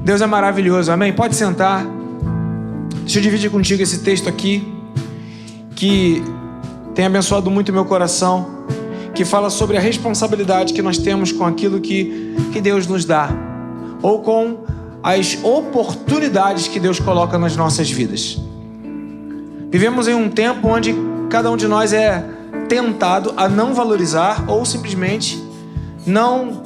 Deus é maravilhoso, amém? Pode sentar. Deixa eu dividir contigo esse texto aqui, que tem abençoado muito o meu coração, que fala sobre a responsabilidade que nós temos com aquilo que Deus nos dá, ou com as oportunidades que Deus coloca nas nossas vidas. Vivemos em um tempo onde cada um de nós é tentado a não valorizar ou simplesmente não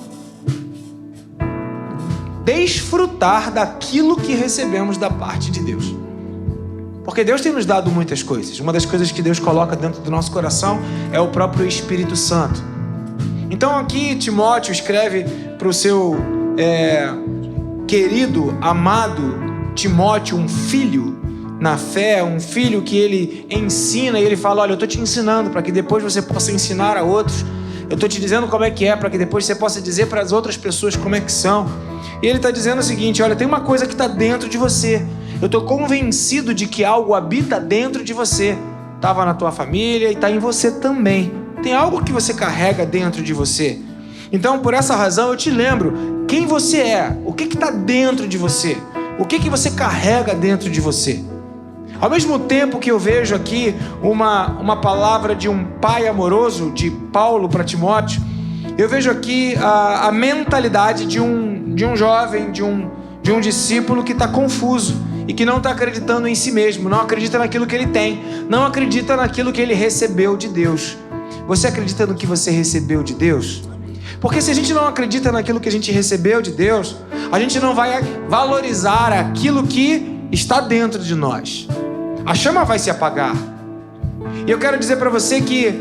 desfrutar daquilo que recebemos da parte de Deus. Porque Deus tem nos dado muitas coisas. Uma das coisas que Deus coloca dentro do nosso coração é o próprio Espírito Santo. Então aqui Timóteo escreve para o seu querido, amado Timóteo, um filho na fé, um filho que ele ensina, e ele fala: olha, eu estou te ensinando para que depois você possa ensinar a outros. Eu estou te dizendo como é que é, para que depois você possa dizer para as outras pessoas como é que são. E ele está dizendo o seguinte: olha, tem uma coisa que está dentro de você. Eu estou convencido de que algo habita dentro de você. Estava na tua família e está em você também. Tem algo que você carrega dentro de você. Então, por essa razão, eu te lembro quem você é, o que está dentro de você, o que você carrega dentro de você. Ao mesmo tempo que eu vejo aqui uma palavra de um pai amoroso, de Paulo para Timóteo, eu vejo aqui a mentalidade de um jovem, de um discípulo que está confuso e que não está acreditando em si mesmo, não acredita naquilo que ele tem, não acredita naquilo que ele recebeu de Deus. Você acredita no que você recebeu de Deus? Porque se a gente não acredita naquilo que a gente recebeu de Deus, a gente não vai valorizar aquilo que está dentro de nós. A chama vai se apagar. E eu quero dizer para você que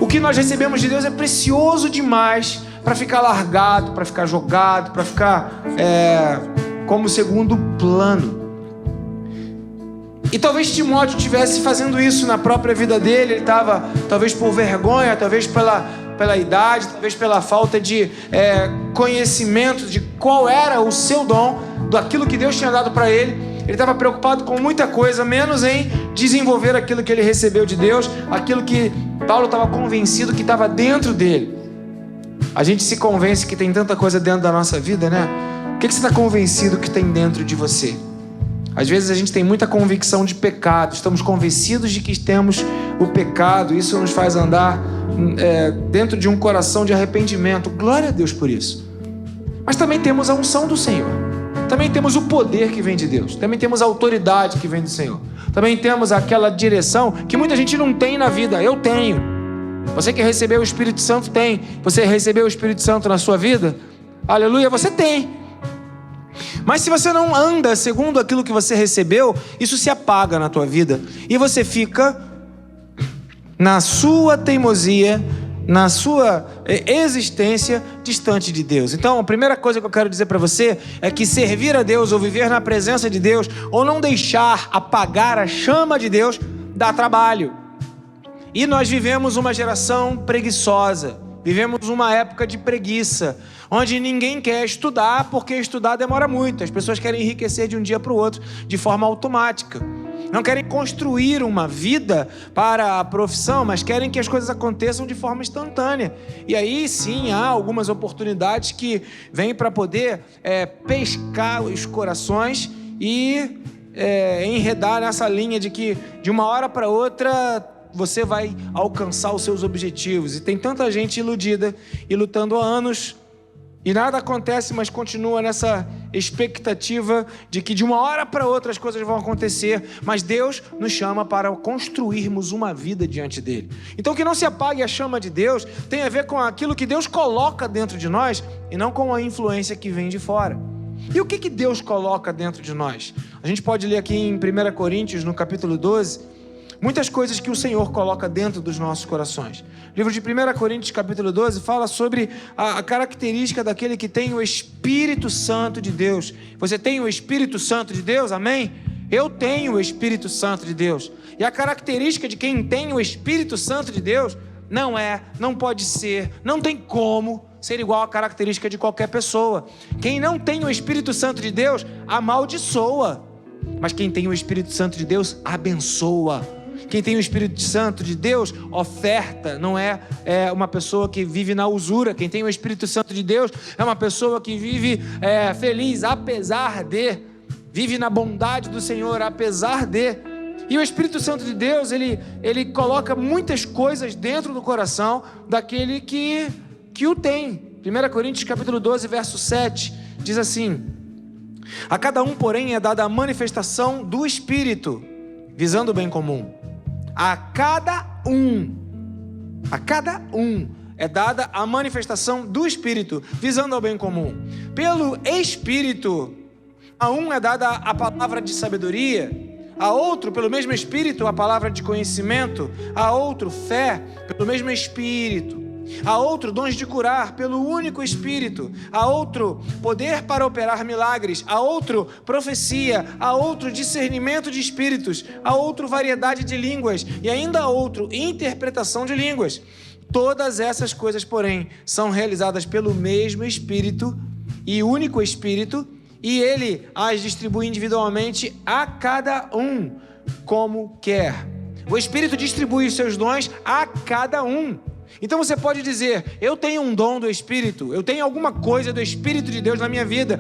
o que nós recebemos de Deus é precioso demais para ficar largado, para ficar jogado, para ficar como segundo plano. E talvez Timóteo estivesse fazendo isso na própria vida dele. Ele estava, talvez por vergonha, talvez pela idade, talvez pela falta de conhecimento de qual era o seu dom, daquilo que Deus tinha dado para ele. Ele estava preocupado com muita coisa, menos em desenvolver aquilo que ele recebeu de Deus, aquilo que Paulo estava convencido que estava dentro dele. A gente se convence que tem tanta coisa dentro da nossa vida, né? O que você está convencido que tem dentro de você? Às vezes a gente tem muita convicção de pecado, estamos convencidos de que temos o pecado, isso nos faz andar dentro de um coração de arrependimento. Glória a Deus por isso. Mas também temos a unção do Senhor, também temos o poder que vem de Deus, também temos a autoridade que vem do Senhor, também temos aquela direção que muita gente não tem na vida. Eu tenho. Você que recebeu o Espírito Santo tem. Você recebeu o Espírito Santo na sua vida? Aleluia, você tem. Mas se você não anda segundo aquilo que você recebeu, isso se apaga na tua vida e você fica na sua teimosia, na sua existência distante de Deus. Então a primeira coisa que eu quero dizer para você é que servir a Deus ou viver na presença de Deus ou não deixar apagar a chama de Deus dá trabalho. E nós vivemos uma geração preguiçosa, vivemos uma época de preguiça, onde ninguém quer estudar porque estudar demora muito. As pessoas querem enriquecer de um dia para o outro de forma automática. Não querem construir uma vida para a profissão, mas querem que as coisas aconteçam de forma instantânea. E aí sim há algumas oportunidades que vêm para poder pescar os corações e enredar nessa linha de que de uma hora para outra você vai alcançar os seus objetivos. E tem tanta gente iludida e lutando há anos e nada acontece, mas continua nessa expectativa de que de uma hora para outra as coisas vão acontecer. Mas Deus nos chama para construirmos uma vida diante dele. Então que não se apague a chama de Deus tem a ver com aquilo que Deus coloca dentro de nós e não com a influência que vem de fora. E o que Deus coloca dentro de nós? A gente pode ler aqui em 1 Coríntios, no capítulo 12, muitas coisas que o Senhor coloca dentro dos nossos corações. O livro de 1 Coríntios, capítulo 12, fala sobre a característica daquele que tem o Espírito Santo de Deus. Você tem o Espírito Santo de Deus? Amém? Eu tenho o Espírito Santo de Deus. E a característica de quem tem o Espírito Santo de Deus não pode ser, não tem como ser igual à característica de qualquer pessoa. Quem não tem o Espírito Santo de Deus, amaldiçoa. Mas quem tem o Espírito Santo de Deus, abençoa. Quem tem o Espírito Santo de Deus oferta, não é uma pessoa que vive na usura. Quem tem o Espírito Santo de Deus é uma pessoa que vive feliz, apesar de, vive na bondade do Senhor, apesar de. E o Espírito Santo de Deus, ele coloca muitas coisas dentro do coração daquele que o tem. 1 Coríntios capítulo 12, verso 7, diz assim: a cada um, porém, é dada a manifestação do Espírito, visando o bem comum. A cada um é dada a manifestação do Espírito, visando ao bem comum. Pelo Espírito, a um é dada a palavra de sabedoria, a outro, pelo mesmo Espírito, a palavra de conhecimento, a outro, fé, pelo mesmo Espírito, a outro, dons de curar, pelo único Espírito, a outro, poder para operar milagres, a outro, profecia, a outro, discernimento de espíritos, a outro, variedade de línguas, e ainda a outro, interpretação de línguas. Todas essas coisas, porém, são realizadas pelo mesmo Espírito e único Espírito, e ele as distribui individualmente a cada um, como quer. O Espírito distribui os seus dons a cada um. Então você pode dizer: eu tenho um dom do Espírito, eu tenho alguma coisa do Espírito de Deus na minha vida,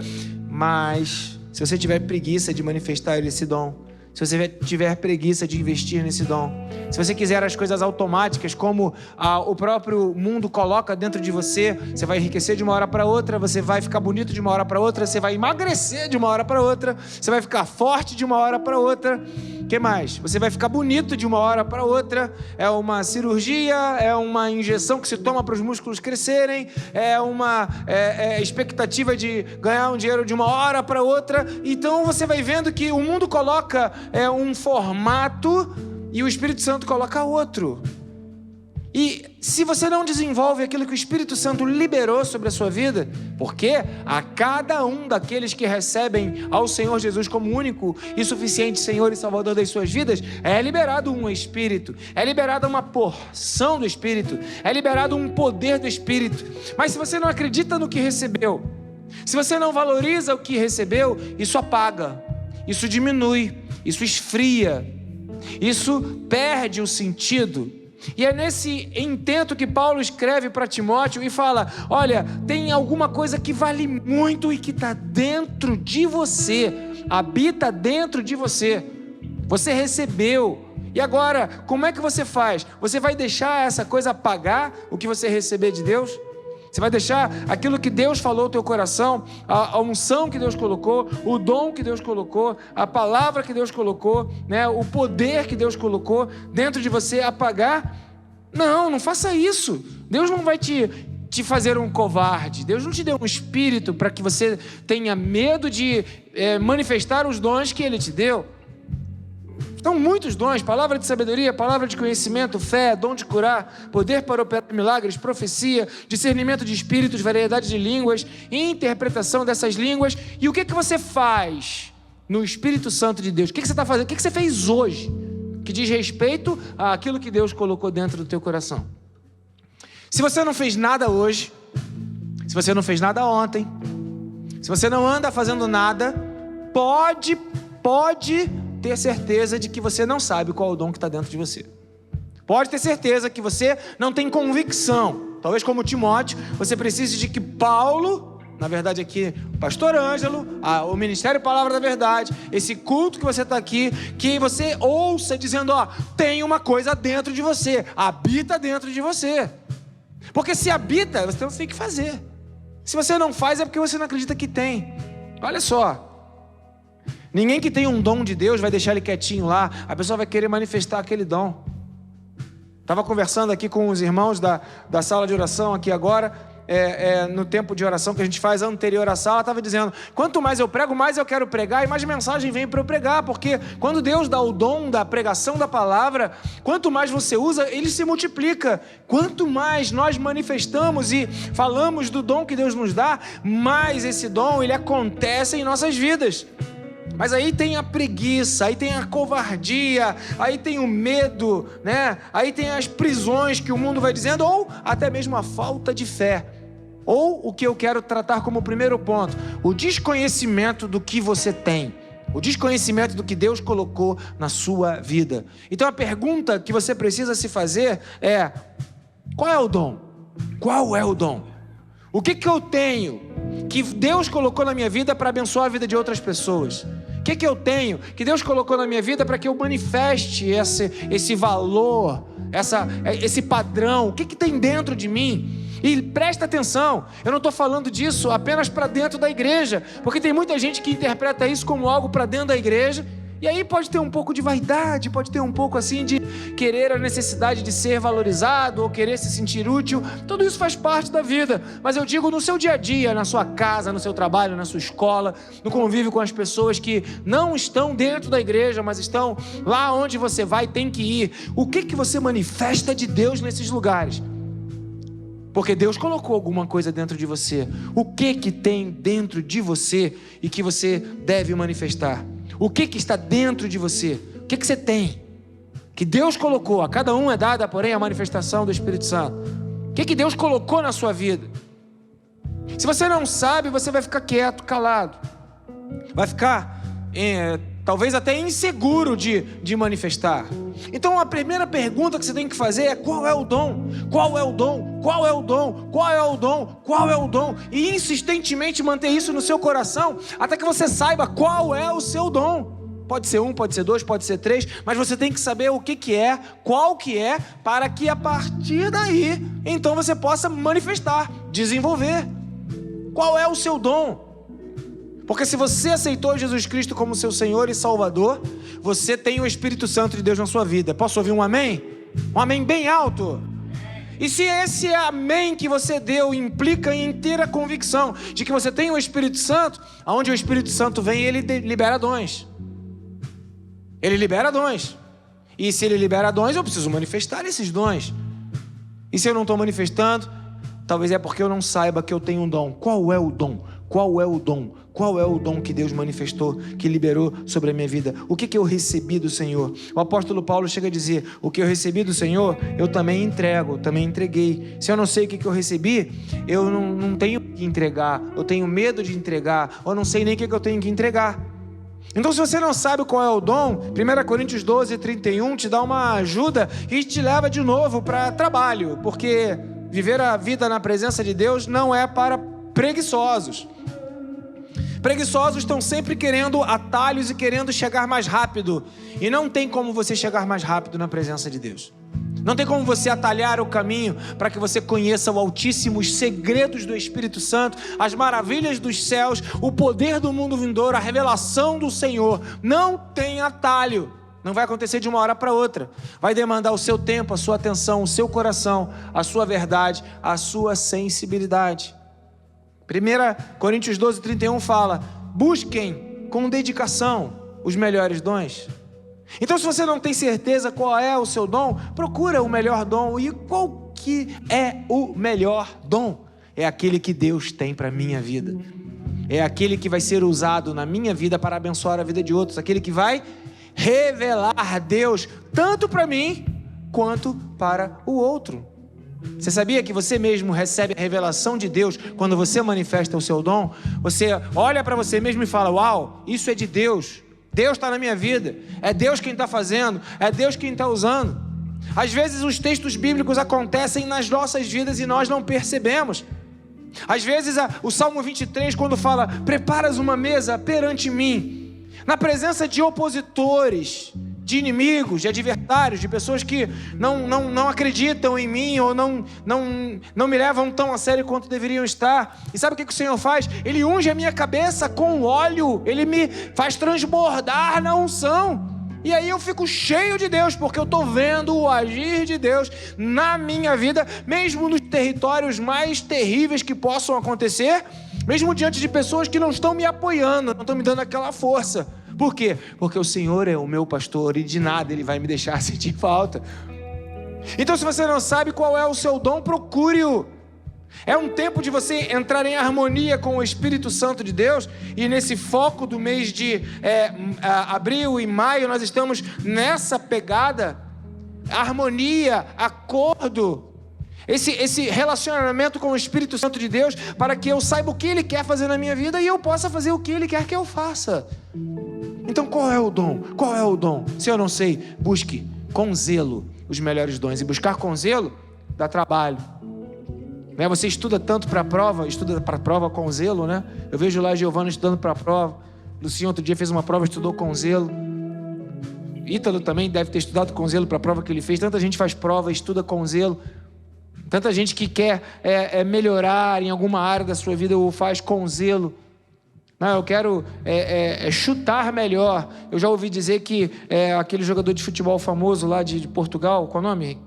mas se você tiver preguiça de manifestar esse dom, se você tiver preguiça de investir nesse dom, se você quiser as coisas automáticas, como o próprio mundo coloca dentro de você, você vai enriquecer de uma hora para outra, você vai ficar bonito de uma hora para outra, você vai emagrecer de uma hora para outra, você vai ficar forte de uma hora para outra. O que mais? Você vai ficar bonito de uma hora para outra. É uma cirurgia, é uma injeção que se toma para os músculos crescerem, é uma expectativa de ganhar um dinheiro de uma hora para outra. Então você vai vendo que o mundo coloca um formato e o Espírito Santo coloca outro. E se você não desenvolve aquilo que o Espírito Santo liberou sobre a sua vida, porque a cada um daqueles que recebem ao Senhor Jesus como único e suficiente Senhor e Salvador das suas vidas, é liberado um Espírito, é liberada uma porção do Espírito, é liberado um poder do Espírito. Mas se você não acredita no que recebeu, se você não valoriza o que recebeu, isso apaga, isso diminui, isso esfria, isso perde o sentido. E é nesse intento que Paulo escreve para Timóteo e fala: olha, tem alguma coisa que vale muito e que está dentro de você, habita dentro de você, você recebeu. E agora, como é que você faz? Você vai deixar essa coisa apagar o que você receber de Deus? Você vai deixar aquilo que Deus falou no teu coração, a unção que Deus colocou, o dom que Deus colocou, a palavra que Deus colocou, né, o poder que Deus colocou dentro de você apagar? Não faça isso. Deus não vai te fazer um covarde. Deus não te deu um espírito para que você tenha medo de manifestar os dons que Ele te deu. Então, muitos dons: palavra de sabedoria, palavra de conhecimento, fé, dom de curar, poder para operar milagres, profecia, discernimento de espíritos, variedade de línguas, interpretação dessas línguas. E o que você faz no Espírito Santo de Deus? O que você está fazendo? O que você fez hoje que diz respeito àquilo que Deus colocou dentro do teu coração? Se você não fez nada hoje, se você não fez nada ontem, se você não anda fazendo nada, pode ter certeza de que você não sabe qual é o dom que está dentro de você. Pode ter certeza que você não tem convicção. Talvez, como Timóteo, você precise de que Paulo, na verdade aqui o pastor Ângelo, o Ministério Palavra da Verdade, esse culto que você está aqui, que você ouça dizendo: tem uma coisa dentro de você, habita dentro de você. Porque se habita, você tem que fazer. Se você não faz, é porque você não acredita que tem. Olha só, ninguém que tem um dom de Deus vai deixar ele quietinho lá. A pessoa vai querer manifestar aquele dom. Estava conversando aqui com os irmãos da sala de oração aqui agora, no tempo de oração que a gente faz anterior à sala. Estava dizendo: quanto mais eu prego, mais eu quero pregar e mais mensagem vem para eu pregar. Porque quando Deus dá o dom da pregação da palavra, quanto mais você usa, ele se multiplica. Quanto mais nós manifestamos e falamos do dom que Deus nos dá, mais esse dom ele acontece em nossas vidas. Mas aí tem a preguiça, aí tem a covardia, aí tem o medo, né? Aí tem as prisões que o mundo vai dizendo, ou até mesmo a falta de fé. Ou o que eu quero tratar como primeiro ponto: o desconhecimento do que você tem. O desconhecimento do que Deus colocou na sua vida. Então a pergunta que você precisa se fazer é: qual é o dom? Qual é o dom? O que eu tenho que Deus colocou na minha vida para abençoar a vida de outras pessoas? O que eu tenho que Deus colocou na minha vida para que eu manifeste esse valor, esse padrão? O que tem dentro de mim? E presta atenção, eu não estou falando disso apenas para dentro da igreja, porque tem muita gente que interpreta isso como algo para dentro da igreja, e aí pode ter um pouco de vaidade, pode ter um pouco assim de querer a necessidade de ser valorizado ou querer se sentir útil. Tudo isso faz parte da vida, mas eu digo no seu dia a dia, na sua casa, no seu trabalho, na sua escola, no convívio com as pessoas que não estão dentro da igreja, mas estão lá onde você vai, tem que ir. O que você manifesta de Deus nesses lugares? Porque Deus colocou alguma coisa dentro de você. O que tem dentro de você e que você deve manifestar? O que está dentro de você? O que você tem? Que Deus colocou. A cada um é dada, porém, a manifestação do Espírito Santo. O que Deus colocou na sua vida? Se você não sabe, você vai ficar quieto, calado. Vai ficar talvez até inseguro de manifestar. Então a primeira pergunta que você tem que fazer é: qual é o dom? Qual é o dom? Qual é o dom? Qual é o dom? Qual é o dom? E insistentemente manter isso no seu coração até que você saiba qual é o seu dom. Pode ser 1, pode ser 2, pode ser 3, mas você tem que saber o que é, qual que é, para que a partir daí, então você possa manifestar, desenvolver. Qual é o seu dom? Porque se você aceitou Jesus Cristo como seu Senhor e Salvador, você tem o Espírito Santo de Deus na sua vida. Posso ouvir um amém? Um amém bem alto. E se esse amém que você deu implica em inteira convicção de que você tem o Espírito Santo, aonde o Espírito Santo vem, ele libera dons. Ele libera dons. E se ele libera dons, eu preciso manifestar esses dons. E se eu não estou manifestando, talvez é porque eu não saiba que eu tenho um dom. Qual é o dom? Qual é o dom? Qual é o dom que Deus manifestou, que liberou sobre a minha vida? O que eu recebi do Senhor? O apóstolo Paulo chega a dizer: o que eu recebi do Senhor, eu também entrego, também entreguei. Se eu não sei o que eu recebi, eu não tenho que entregar. Eu tenho medo de entregar, ou não sei nem o que eu tenho que entregar. Então, se você não sabe qual é o dom, 1 Coríntios 12, 31 te dá uma ajuda e te leva de novo para trabalho, porque viver a vida na presença de Deus não é para preguiçosos. Preguiçosos estão sempre querendo atalhos e querendo chegar mais rápido. E não tem como você chegar mais rápido na presença de Deus. Não tem como você atalhar o caminho para que você conheça o Altíssimo, os segredos do Espírito Santo, as maravilhas dos céus, o poder do mundo vindouro, a revelação do Senhor. Não tem atalho. Não vai acontecer de uma hora para outra. Vai demandar o seu tempo, a sua atenção, o seu coração, a sua verdade, a sua sensibilidade. 1 Coríntios 12, 31 fala: busquem com dedicação os melhores dons. Então, se você não tem certeza qual é o seu dom, procura o melhor dom. E qual que é o melhor dom? É aquele que Deus tem para a minha vida. É aquele que vai ser usado na minha vida para abençoar a vida de outros. Aquele que vai revelar Deus tanto para mim quanto para o outro. Você sabia que você mesmo recebe a revelação de Deus quando você manifesta o seu dom? Você olha para você mesmo e fala: uau, isso é de Deus. Deus está na minha vida. É Deus quem está fazendo. É Deus quem está usando. Às vezes os textos bíblicos acontecem nas nossas vidas e nós não percebemos. Às vezes o Salmo 23, quando fala: preparas uma mesa perante mim, na presença de opositores, de inimigos, de adversários, de pessoas que não acreditam em mim ou não me levam tão a sério quanto deveriam estar. E sabe o que o Senhor faz? Ele unge a minha cabeça com óleo, Ele me faz transbordar na unção. E aí eu fico cheio de Deus, porque eu estou vendo o agir de Deus na minha vida, mesmo nos territórios mais terríveis que possam acontecer, mesmo diante de pessoas que não estão me apoiando, não estão me dando aquela força. Por quê? Porque o Senhor é o meu pastor e de nada Ele vai me deixar sentir falta. Então, se você não sabe qual é o seu dom, procure-o. É um tempo de você entrar em harmonia com o Espírito Santo de Deus. E nesse foco do mês de abril e maio, nós estamos nessa pegada. Harmonia, acordo, esse relacionamento com o Espírito Santo de Deus, para que eu saiba o que Ele quer fazer na minha vida e eu possa fazer o que Ele quer que eu faça. Então qual é o dom? Qual é o dom? Se eu não sei, busque com zelo os melhores dons. E buscar com zelo dá trabalho. Né? Você estuda tanto para a prova, estuda para a prova com zelo, né? Eu vejo lá a Giovana estudando para a prova. Luciano outro dia fez uma prova, estudou com zelo. Ítalo também deve ter estudado com zelo para a prova que ele fez. Tanta gente faz prova, estuda com zelo. Tanta gente que quer melhorar em alguma área da sua vida o faz com zelo. Não, eu quero chutar melhor. Eu já ouvi dizer que aquele jogador de futebol famoso lá de Portugal, qual é o nome?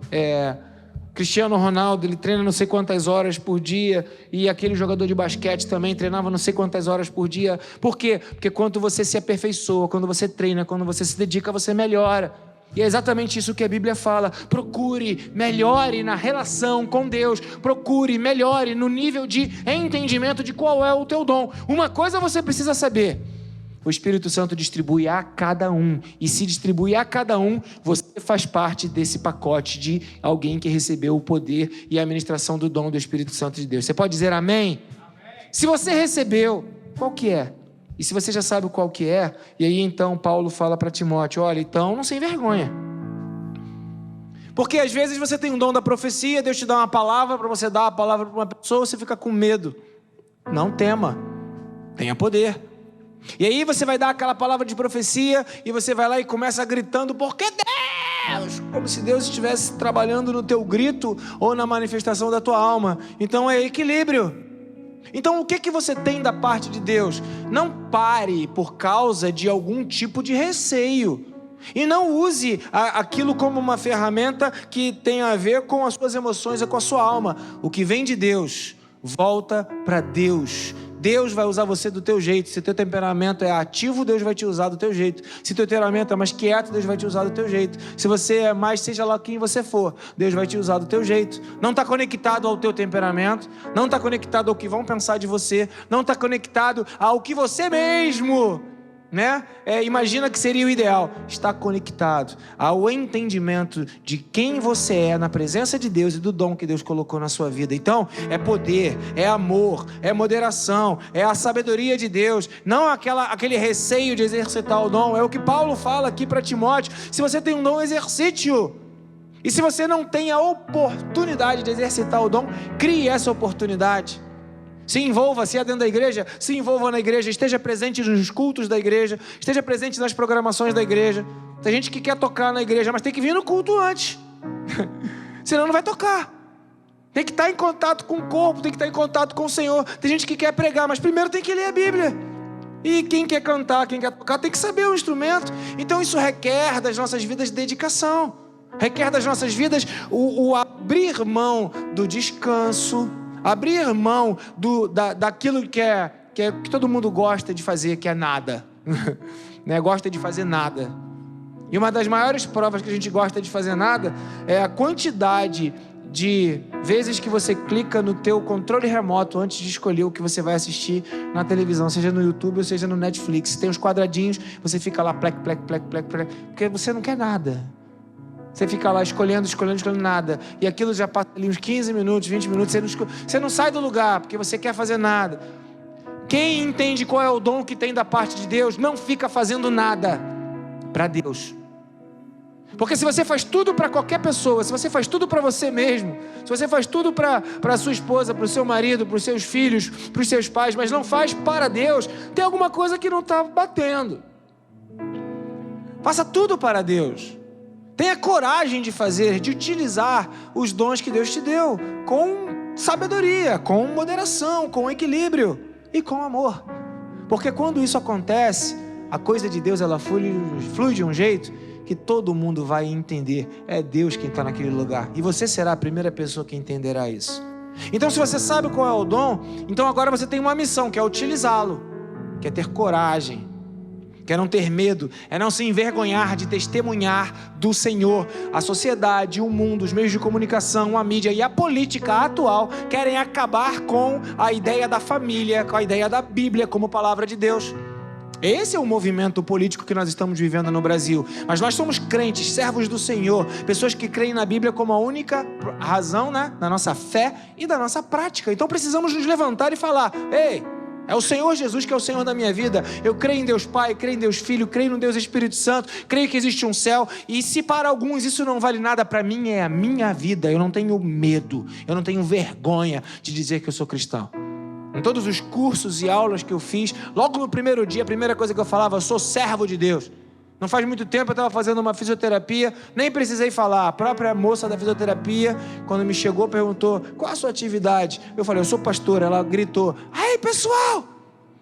Cristiano Ronaldo, ele treina não sei quantas horas por dia, e aquele jogador de basquete também treinava não sei quantas horas por dia. Por quê? Porque quando você se aperfeiçoa, quando você treina, quando você se dedica, você melhora. E é exatamente isso que a Bíblia fala. Procure, melhore na relação com Deus. Procure, melhore no nível de entendimento de qual é o teu dom. Uma coisa você precisa saber: o Espírito Santo distribui a cada um. E se distribui a cada um, você faz parte desse pacote de alguém que recebeu o poder e a administração do dom do Espírito Santo de Deus. Você pode dizer amém? Amém. Se você recebeu, qual que é? E se você já sabe qual que é, e aí então Paulo fala para Timóteo: olha, então não se envergonha. Porque às vezes você tem um dom da profecia, Deus te dá uma palavra para você dar a palavra para uma pessoa, você fica com medo. Não tema, tenha poder. E aí você vai dar aquela palavra de profecia e você vai lá e começa gritando: porque Deus! Como se Deus estivesse trabalhando no teu grito ou na manifestação da tua alma. Então é equilíbrio. Então o que você tem da parte de Deus? Não pare por causa de algum tipo de receio. E não use aquilo como uma ferramenta que tem a ver com as suas emoções e com a sua alma. O que vem de Deus, volta para Deus. Deus vai usar você do teu jeito. Se teu temperamento é ativo, Deus vai te usar do teu jeito. Se teu temperamento é mais quieto, Deus vai te usar do teu jeito. Se você é mais, seja lá quem você for, Deus vai te usar do teu jeito. Não está conectado ao teu temperamento, não está conectado ao que vão pensar de você, não está conectado ao que você mesmo, né? Imagina que seria o ideal. Está conectado ao entendimento de quem você é na presença de Deus e do dom que Deus colocou na sua vida. Então, é poder, é amor, é moderação, é a sabedoria de Deus, não aquele receio de exercitar o dom. É o que Paulo fala aqui para Timóteo: se você tem um dom, exercite-o. E se você não tem a oportunidade de exercitar o dom, crie essa oportunidade. Se envolva, se é dentro da igreja, se envolva na igreja, esteja presente nos cultos da igreja, esteja presente nas programações da igreja. Tem gente que quer tocar na igreja, mas tem que vir no culto antes, senão não vai tocar. Tem que estar em contato com o corpo, tem que estar em contato com o Senhor. Tem gente que quer pregar, mas primeiro tem que ler a Bíblia. E quem quer cantar, quem quer tocar, tem que saber o instrumento. Então isso requer das nossas vidas dedicação, requer das nossas vidas o abrir mão do descanso, abrir mão daquilo que todo mundo gosta de fazer, que é nada. Né? Gosta de fazer nada. E uma das maiores provas que a gente gosta de fazer nada é a quantidade de vezes que você clica no teu controle remoto antes de escolher o que você vai assistir na televisão, seja no YouTube ou seja no Netflix. Tem os quadradinhos, você fica lá, plec, plec, plec, plec, plec, porque você não quer nada. Você fica lá escolhendo nada. E aquilo já passa ali uns 15 minutos, 20 minutos. Você não sai do lugar porque você quer fazer nada. Quem entende qual é o dom que tem da parte de Deus, não fica fazendo nada para Deus. Porque se você faz tudo para qualquer pessoa, se você faz tudo para você mesmo, se você faz tudo para a sua esposa, para o seu marido, para os seus filhos, para os seus pais, mas não faz para Deus, tem alguma coisa que não está batendo. Faça tudo para Deus. Tenha coragem de fazer, de utilizar os dons que Deus te deu, com sabedoria, com moderação, com equilíbrio e com amor. Porque quando isso acontece, a coisa de Deus ela flui de um jeito que todo mundo vai entender. É Deus quem está naquele lugar. E você será a primeira pessoa que entenderá isso. Então se você sabe qual é o dom, então agora você tem uma missão, que é utilizá-lo, que é ter coragem, que é não ter medo, é não se envergonhar de testemunhar do Senhor. A sociedade, o mundo, os meios de comunicação, a mídia e a política atual querem acabar com a ideia da família, com a ideia da Bíblia como palavra de Deus. Esse é o movimento político que nós estamos vivendo no Brasil. Mas nós somos crentes, servos do Senhor, pessoas que creem na Bíblia como a única razão, né, da nossa fé e da nossa prática. Então precisamos nos levantar e falar: ei, É o Senhor Jesus que é o Senhor da minha vida. Eu creio em Deus Pai, creio em Deus Filho, creio no Deus Espírito Santo, creio que existe um céu. E se para alguns isso não vale nada, para mim é a minha vida. Eu não tenho medo, eu não tenho vergonha de dizer que eu sou cristão. Em todos os cursos e aulas que eu fiz, logo no primeiro dia, a primeira coisa que eu falava: eu sou servo de Deus. Não faz muito tempo eu estava fazendo uma fisioterapia, nem precisei falar. A própria moça da fisioterapia, quando me chegou, perguntou: qual a sua atividade? Eu falei: eu sou pastor. Ela gritou: aí pessoal,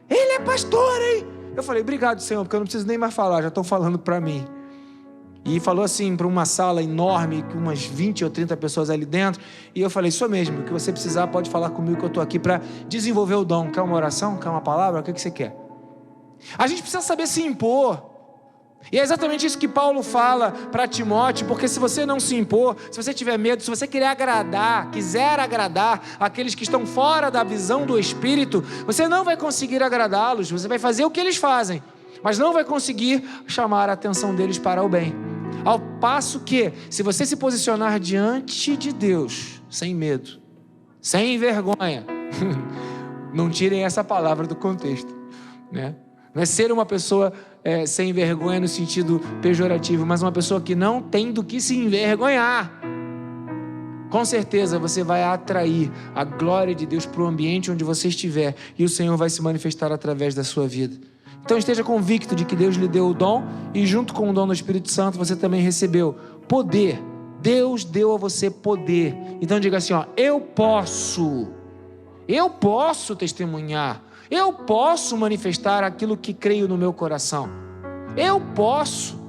ele é pastor, hein? Eu falei: obrigado, Senhor, porque eu não preciso nem mais falar, já estão falando para mim. E falou assim para uma sala enorme, com umas 20 ou 30 pessoas ali dentro. E eu falei: isso mesmo, o que você precisar pode falar comigo, que eu estou aqui para desenvolver o dom. Quer uma oração? Quer uma palavra? O que você quer? A gente precisa saber se impor. E é exatamente isso que Paulo fala para Timóteo, porque se você não se impor, se você tiver medo, se você quiser agradar aqueles que estão fora da visão do Espírito, você não vai conseguir agradá-los. Você vai fazer o que eles fazem, mas não vai conseguir chamar a atenção deles para o bem. Ao passo que, se você se posicionar diante de Deus, sem medo, sem vergonha, não tirem essa palavra do contexto, né? Não é ser uma pessoa sem vergonha no sentido pejorativo, mas uma pessoa que não tem do que se envergonhar. Com certeza você vai atrair a glória de Deus para o ambiente onde você estiver, e o Senhor vai se manifestar através da sua vida. Então esteja convicto de que Deus lhe deu o dom, e junto com o dom do Espírito Santo você também recebeu poder. Deus deu a você poder. Então diga assim: eu posso testemunhar, eu posso manifestar aquilo que creio no meu coração. Eu posso.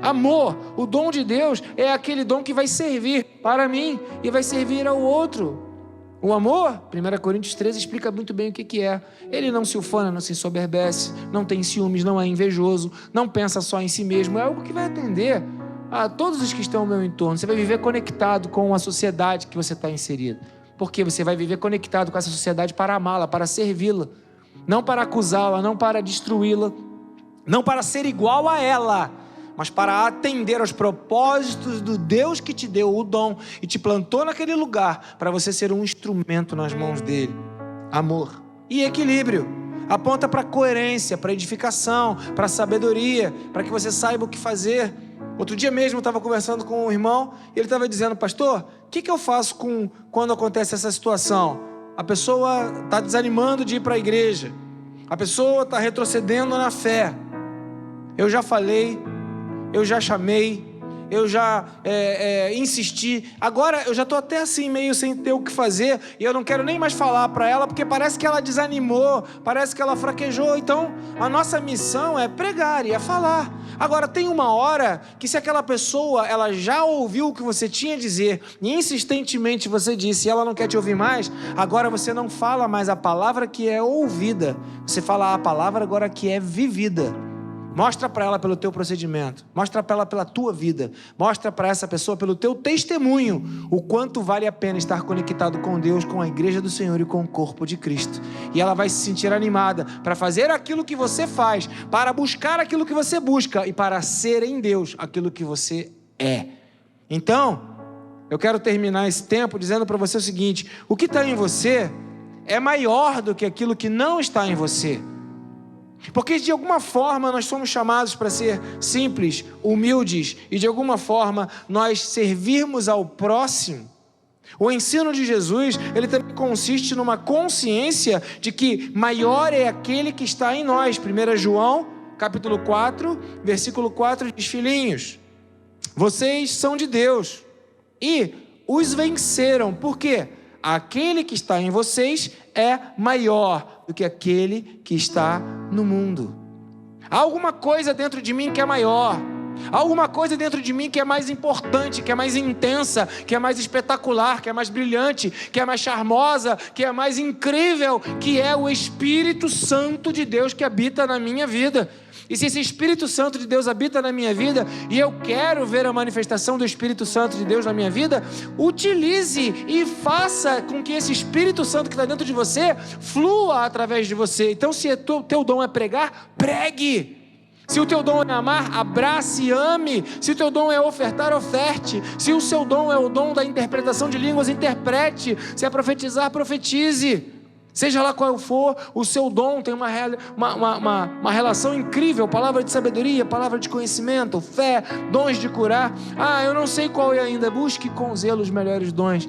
Amor, o dom de Deus é aquele dom que vai servir para mim e vai servir ao outro. O amor, 1 Coríntios 13 explica muito bem o que é. Ele não se ufana, não se ensoberbece, não tem ciúmes, não é invejoso, não pensa só em si mesmo. É algo que vai atender a todos os que estão ao meu entorno. Você vai viver conectado com a sociedade que você está inserido. Porque você vai viver conectado com essa sociedade para amá-la, para servi-la, não para acusá-la, não para destruí-la, não para ser igual a ela, mas para atender aos propósitos do Deus que te deu o dom e te plantou naquele lugar, para você ser um instrumento nas mãos dele. Amor e equilíbrio aponta para coerência, para edificação, para sabedoria, para que você saiba o que fazer. Outro dia mesmo eu estava conversando com um irmão e ele estava dizendo: pastor, o que eu faço quando acontece essa situação? A pessoa está desanimando de ir para a igreja, a pessoa está retrocedendo na fé. Eu já falei, eu já chamei, eu já insisti. Agora eu já estou até assim meio sem ter o que fazer, e eu não quero nem mais falar para ela, porque parece que ela desanimou, parece que ela fraquejou. Então a nossa missão é pregar e é falar. Agora tem uma hora que, se aquela pessoa ela já ouviu o que você tinha a dizer e insistentemente você disse e ela não quer te ouvir mais, agora você não fala mais a palavra que é ouvida, você fala a palavra agora que é vivida. Mostra para ela pelo teu procedimento, mostra para ela pela tua vida, mostra para essa pessoa pelo teu testemunho o quanto vale a pena estar conectado com Deus, com a igreja do Senhor e com o corpo de Cristo. E ela vai se sentir animada para fazer aquilo que você faz, para buscar aquilo que você busca e para ser em Deus aquilo que você é. Então, eu quero terminar esse tempo dizendo para você o seguinte: o que está em você é maior do que aquilo que não está em você. Porque de alguma forma nós somos chamados para ser simples, humildes, e de alguma forma nós servirmos ao próximo. O ensino de Jesus, ele também consiste numa consciência de que maior é aquele que está em nós. 1 João, capítulo 4, versículo 4 diz: filhinhos, vocês são de Deus e os venceram. Por quê? Aquele que está em vocês é maior do que aquele que está no mundo. Há alguma coisa dentro de mim que é maior. Há alguma coisa dentro de mim que é mais importante, que é mais intensa, que é mais espetacular, que é mais brilhante, que é mais charmosa, que é mais incrível, que é o Espírito Santo de Deus que habita na minha vida. E se esse Espírito Santo de Deus habita na minha vida, e eu quero ver a manifestação do Espírito Santo de Deus na minha vida, utilize e faça com que esse Espírito Santo que está dentro de você flua através de você. Então, se o teu dom é pregar, pregue. Se o teu dom é amar, abrace e ame. Se o teu dom é ofertar, oferte. Se o seu dom é o dom da interpretação de línguas, interprete. Se é profetizar, profetize. Seja lá qual for o seu dom, tem uma relação incrível. Palavra de sabedoria, palavra de conhecimento, fé, dons de curar. Eu não sei qual é ainda. Busque com zelo os melhores dons.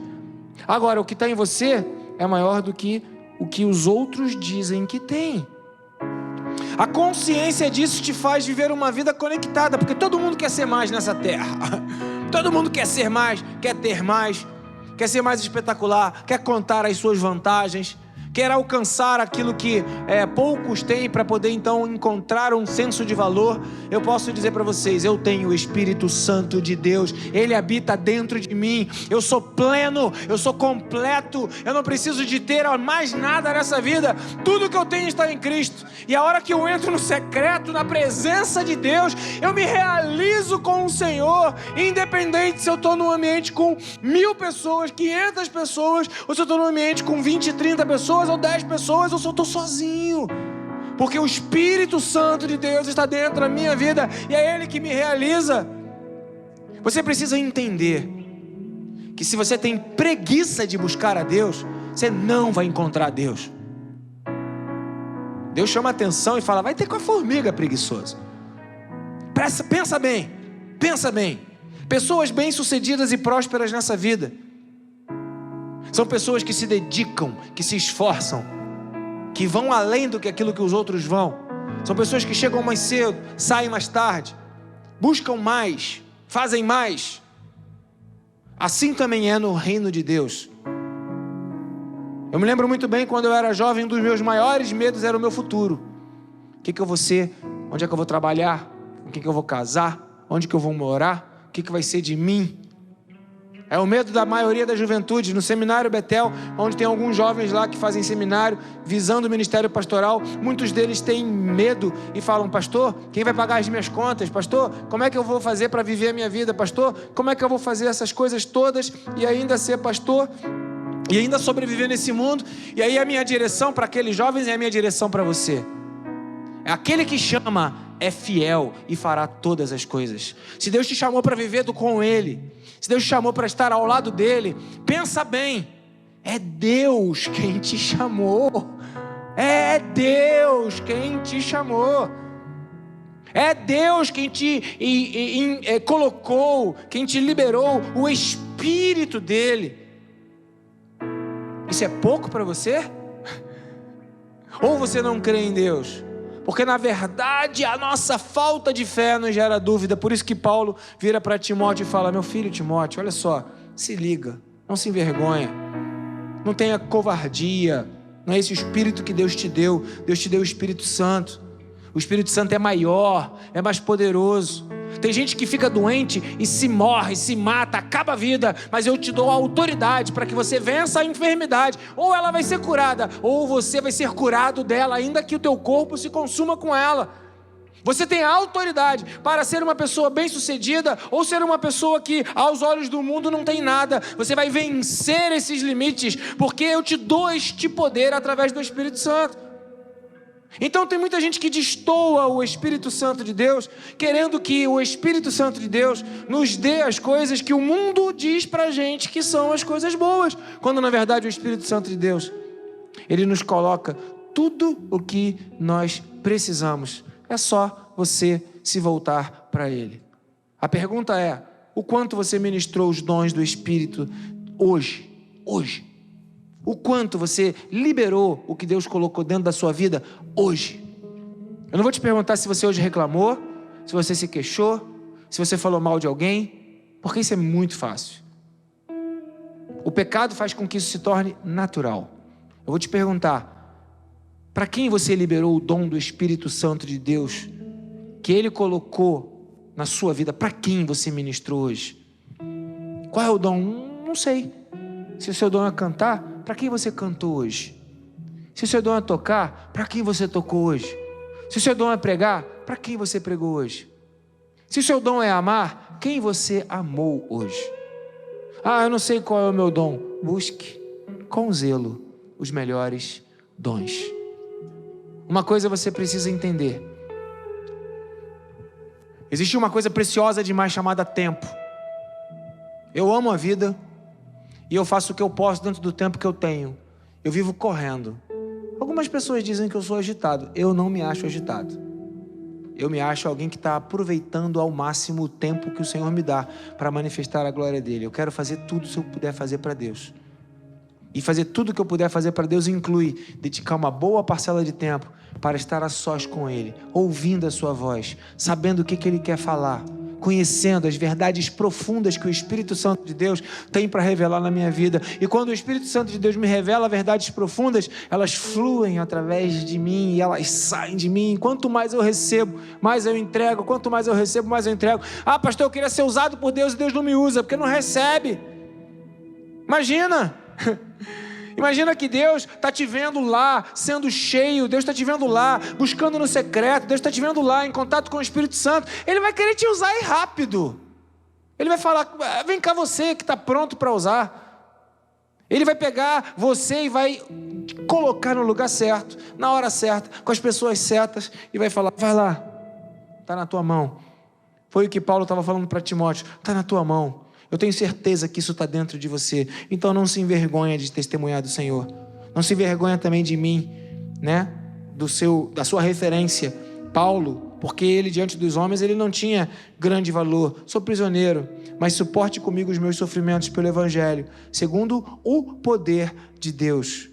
Agora, o que está em você é maior do que o que os outros dizem que tem. A consciência disso te faz viver uma vida conectada, porque todo mundo quer ser mais nessa terra. Todo mundo quer ser mais, quer ter mais, quer ser mais espetacular, quer contar as suas vantagens, quer alcançar aquilo que poucos têm para poder então encontrar um senso de valor. Eu posso dizer para vocês, eu tenho o Espírito Santo de Deus, Ele habita dentro de mim, eu sou pleno, eu sou completo, eu não preciso de ter mais nada nessa vida, tudo que eu tenho está em Cristo. E a hora que eu entro no secreto, na presença de Deus, eu me realizo com o Senhor, independente se eu estou num ambiente com 1000 pessoas, 500 pessoas, ou se eu estou num ambiente com 20, 30 pessoas, ou 10 pessoas, ou se eu estou sozinho, porque o Espírito Santo de Deus está dentro da minha vida, e é Ele que me realiza. Você precisa entender que se você tem preguiça de buscar a Deus, você não vai encontrar Deus. Deus chama a atenção e fala, vai ter com a formiga, preguiçoso. Pensa bem, pessoas bem-sucedidas e prósperas nessa vida são pessoas que se dedicam, que se esforçam, que vão além do que aquilo que os outros vão. São pessoas que chegam mais cedo, saem mais tarde, buscam mais, fazem mais. Assim também é no reino de Deus. Eu me lembro muito bem quando eu era jovem, um dos meus maiores medos era o meu futuro. O que eu vou ser? Onde é que eu vou trabalhar? Com quem que eu vou casar? Onde que eu vou morar? O que vai ser de mim? É o medo da maioria da juventude. No seminário Betel, onde tem alguns jovens lá que fazem seminário visando o ministério pastoral, muitos deles têm medo e falam, pastor, quem vai pagar as minhas contas? Pastor, como é que eu vou fazer para viver a minha vida? Pastor, como é que eu vou fazer essas coisas todas e ainda ser pastor e ainda sobreviver nesse mundo? E aí a minha direção para aqueles jovens é a minha direção para você. É aquele que chama, é fiel e fará todas as coisas. Se Deus te chamou para viver com Ele, se Deus te chamou para estar ao lado dEle, pensa bem, é Deus quem te chamou. É Deus quem te chamou. É Deus quem te colocou, quem te liberou o Espírito dEle. Isso é pouco para você? Ou você não crê em Deus? Porque na verdade a nossa falta de fé nos gera dúvida. Por isso que Paulo vira para Timóteo e fala, meu filho Timóteo, olha só, se liga, não se envergonha, não tenha covardia, não é esse o Espírito que Deus te deu. Deus te deu o Espírito Santo. O Espírito Santo é maior, é mais poderoso. Tem gente que fica doente e se morre, se mata, acaba a vida, mas eu te dou a autoridade para que você vença a enfermidade. Ou ela vai ser curada, ou você vai ser curado dela, ainda que o teu corpo se consuma com ela. Você tem a autoridade para ser uma pessoa bem-sucedida ou ser uma pessoa que aos olhos do mundo não tem nada. Você vai vencer esses limites, porque eu te dou este poder através do Espírito Santo. Então tem muita gente que destoa o Espírito Santo de Deus, querendo que o Espírito Santo de Deus nos dê as coisas que o mundo diz pra gente que são as coisas boas, quando na verdade o Espírito Santo de Deus, ele nos coloca tudo o que nós precisamos. É só você se voltar para Ele. A pergunta é, o quanto você ministrou os dons do Espírito hoje? O quanto você liberou o que Deus colocou dentro da sua vida hoje? Eu não vou te perguntar se você hoje reclamou, se você se queixou, se você falou mal de alguém, porque isso é muito fácil. O pecado faz com que isso se torne natural. Eu vou te perguntar, para quem você liberou o dom do Espírito Santo de Deus, que Ele colocou na sua vida? Para quem você ministrou hoje? Qual é o dom? Não sei. Se o seu dom é cantar, para quem você cantou hoje? Se o seu dom é tocar, para quem você tocou hoje? Se o seu dom é pregar, para quem você pregou hoje? Se o seu dom é amar, quem você amou hoje? Eu não sei qual é o meu dom. Busque com zelo os melhores dons. Uma coisa você precisa entender. Existe uma coisa preciosa demais chamada tempo. Eu amo a vida e eu faço o que eu posso dentro do tempo que eu tenho. Eu vivo correndo. Algumas pessoas dizem que eu sou agitado. Eu não me acho agitado. Eu me acho alguém que está aproveitando ao máximo o tempo que o Senhor me dá para manifestar a glória dEle. Eu quero fazer tudo se eu puder fazer para Deus. E fazer tudo que eu puder fazer para Deus inclui dedicar uma boa parcela de tempo para estar a sós com Ele, ouvindo a sua voz, sabendo o que Ele quer falar, conhecendo as verdades profundas que o Espírito Santo de Deus tem para revelar na minha vida. E quando o Espírito Santo de Deus me revela verdades profundas, elas fluem através de mim e elas saem de mim. Quanto mais eu recebo, mais eu entrego. Quanto mais eu recebo, mais eu entrego. Ah, pastor, eu queria ser usado por Deus e Deus não me usa, porque não recebe. Imagina que Deus está te vendo lá, sendo cheio, Deus está te vendo lá, buscando no secreto, Deus está te vendo lá, em contato com o Espírito Santo. Ele vai querer te usar aí rápido. Ele vai falar, vem cá você que está pronto para usar. Ele vai pegar você e vai colocar no lugar certo, na hora certa, com as pessoas certas, e vai falar, vai lá, está na tua mão. Foi o que Paulo estava falando para Timóteo, está na tua mão. Eu tenho certeza que isso está dentro de você. Então não se envergonha de testemunhar do Senhor. Não se envergonha também de mim, né? Da sua referência, Paulo, porque ele diante dos homens ele não tinha grande valor. Sou prisioneiro, mas suporte comigo os meus sofrimentos pelo Evangelho, segundo o poder de Deus.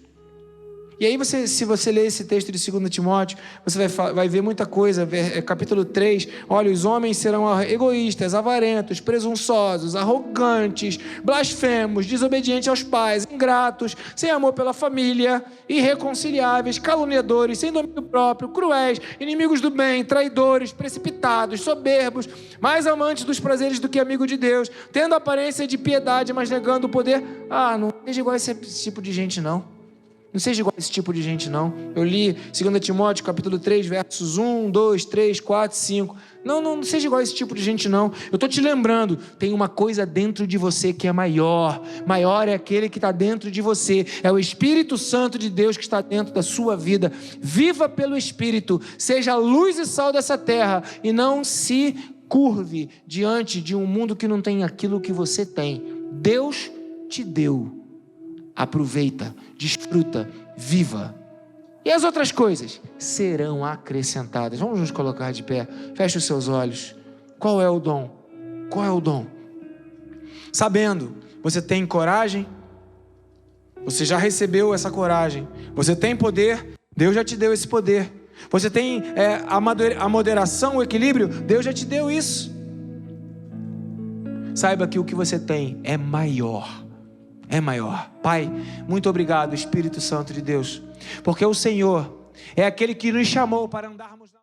E aí se você ler esse texto de 2 Timóteo, você vai ver muita coisa. Capítulo 3, olha, os homens serão egoístas, avarentos, presunçosos, arrogantes, blasfemos, desobedientes aos pais, ingratos, sem amor pela família, irreconciliáveis, caluniadores, sem domínio próprio, cruéis, inimigos do bem, traidores, precipitados, soberbos, mais amantes dos prazeres do que amigo de Deus, tendo aparência de piedade, mas negando o poder. Não seja igual a esse tipo de gente, não. Não seja igual a esse tipo de gente, não. Eu li 2 Timóteo, capítulo 3, versos 1, 2, 3, 4, 5. Não seja igual a esse tipo de gente, não. Eu estou te lembrando, tem uma coisa dentro de você que é maior. Maior é aquele que está dentro de você. É o Espírito Santo de Deus que está dentro da sua vida. Viva pelo Espírito. Seja a luz e sal dessa terra. E não se curve diante de um mundo que não tem aquilo que você tem. Deus te deu. Aproveita, desfruta, viva. E as outras coisas serão acrescentadas. Vamos nos colocar de pé. Feche os seus olhos. Qual é o dom? Qual é o dom? Sabendo, você tem coragem? Você já recebeu essa coragem. Você tem poder? Deus já te deu esse poder. Você tem a moderação, o equilíbrio? Deus já te deu isso. Saiba que o que você tem é maior. É maior. Pai, muito obrigado, Espírito Santo de Deus, porque o Senhor é aquele que nos chamou para andarmos